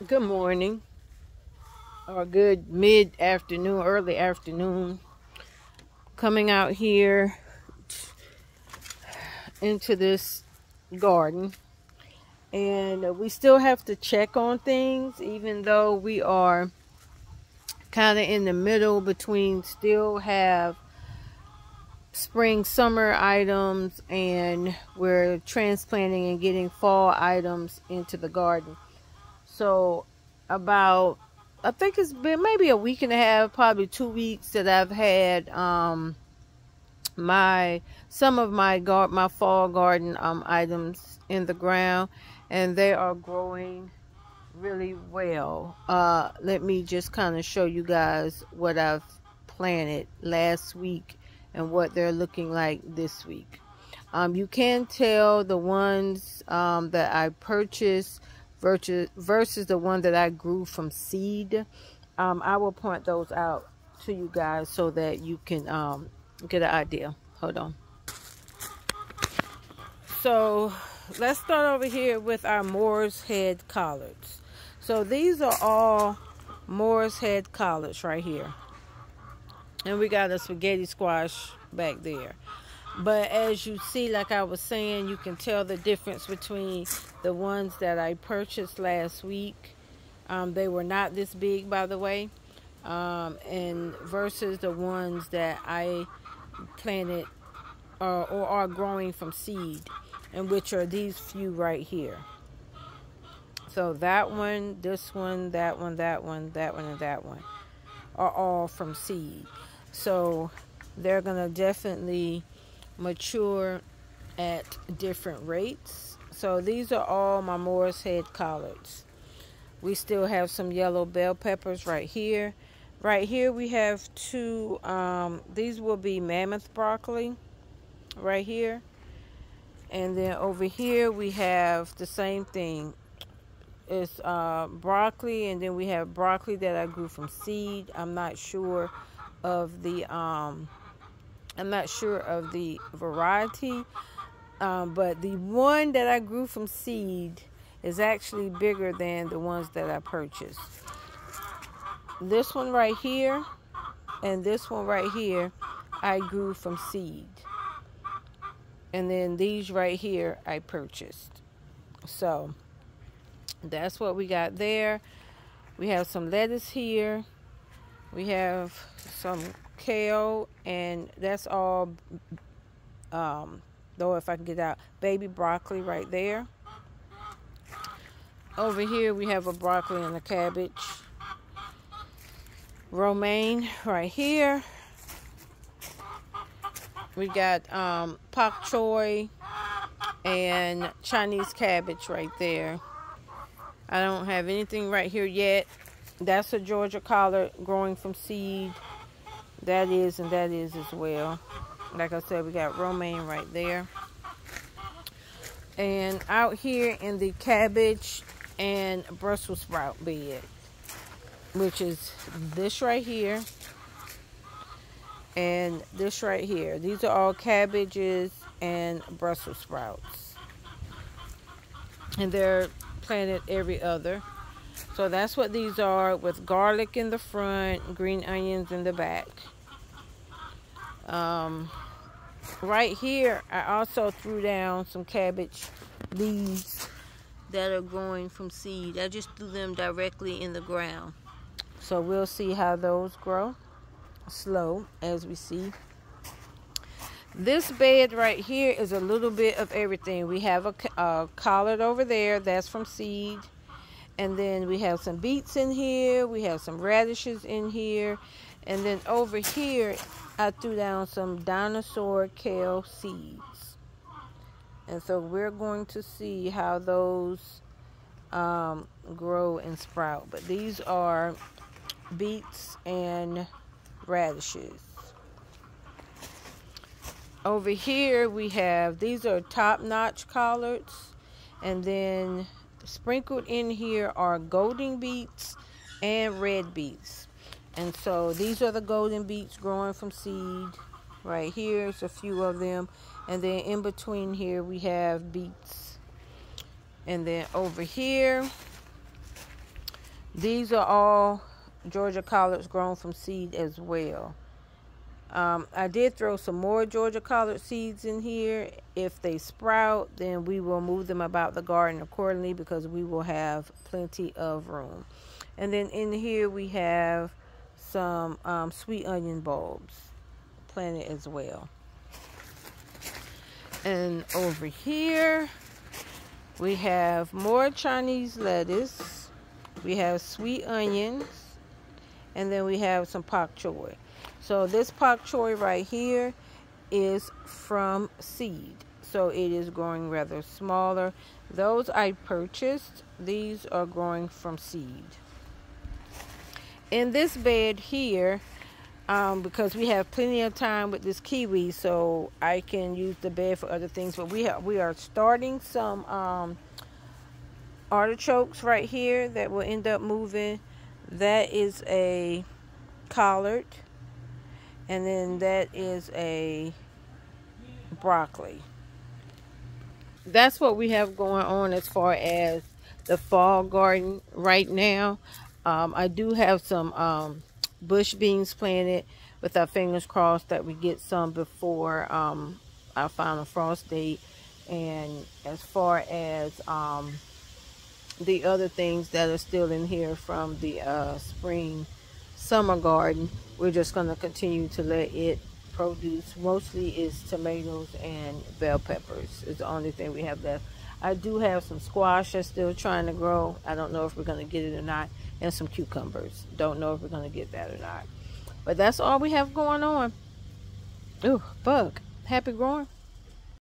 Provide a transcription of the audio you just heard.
Good morning, or good mid afternoon, early afternoon. Coming out here into this garden, and we still have to check on things, even though we are kind of in the middle between still have spring, summer items, and we're transplanting and getting fall items into the garden. So, about I think it's been maybe a week and a half, probably 2 weeks that I've had my some of my fall garden items in the ground, and they are growing really well. Let me just kind of show you guys what I've planted last week and what they're looking like this week. You can tell the ones that I purchased versus the one that I grew from seed. I will point those out to you guys so that you can get an idea. Hold on. So let's start over here with our Moor's Head collards. So these are all Moor's Head collards right here. And we got a spaghetti squash back there. But as you see, like I was saying, you can tell the difference between the ones that I purchased last week. They were not this big, by the way. And versus the ones that I planted or are growing from seed, and which are these few right here. So that one, this one, that one, that one, that one, and that one are all from seed. So they're gonna definitely mature at different rates. So these are all my Moor's Head collards. We still have some yellow bell peppers right here. Right here we have two, these will be mammoth broccoli right here. And then over here we have the same thing. It's broccoli, and then we have broccoli that I grew from seed. I'm not sure of the variety, but the one that I grew from seed is actually bigger than the ones that I purchased. This one right here and this one right here I grew from seed, and then these right here I purchased. So that's what we got there. We have some lettuce here. We have some kale, and that's all, though if I can get out, baby broccoli right there. Over here we have a broccoli and a cabbage. Romaine right here. We got pak choy and Chinese cabbage right there. I don't have anything right here yet. That's a Georgia collard growing from seed. That is, and that is as well. Like I said, we got romaine right there. And out here in the cabbage and Brussels sprout bed, which is this right here and this right here. These are all cabbages and Brussels sprouts. And they're planted every other. So that's what these are, with garlic in the front, green onions in the back. Right here, I also threw down some cabbage leaves that are growing from seed. I just threw them directly in the ground. So we'll see how those grow. Slow, as we see. This bed right here is a little bit of everything. We have a collard over there. That's from seed. And then we have some beets in here. We have some radishes in here. And then over here, I threw down some dinosaur kale seeds. And so we're going to see how those grow and sprout. But these are beets and radishes. Over here we have, these are top-notch collards, and then sprinkled in here are golden beets and red beets. And so these are the golden beets growing from seed. Right here's a few of them, and then in between here we have beets. And then over here These are all Georgia collards grown from seed as well. I did throw some more Georgia collard seeds in here. If they sprout, then we will move them about the garden accordingly, because we will have plenty of room. And then in here we have some sweet onion bulbs planted as well. And over here we have more Chinese lettuce. We have sweet onions. And then we have some pak choi. So this pak choi right here is from seed. So it is growing rather smaller. Those I purchased. These are growing from seed. In this bed here, because we have plenty of time with this kiwi, so I can use the bed for other things. But we are starting some artichokes right here that will end up moving. That is a collard, and then that is a broccoli. That's what we have going on as far as the fall garden right now. I do have some bush beans planted, with our fingers crossed that we get some before our final frost date. And as far as the other things that are still in here from the spring summer garden, we're just going to continue to let it produce. Mostly is tomatoes and bell peppers is the only thing we have left. I do have some squash that's still trying to grow. I don't know if we're going to get it or not. And some cucumbers. Don't know if we're going to get that or not. But that's all we have going on. Ooh, bug. Happy growing.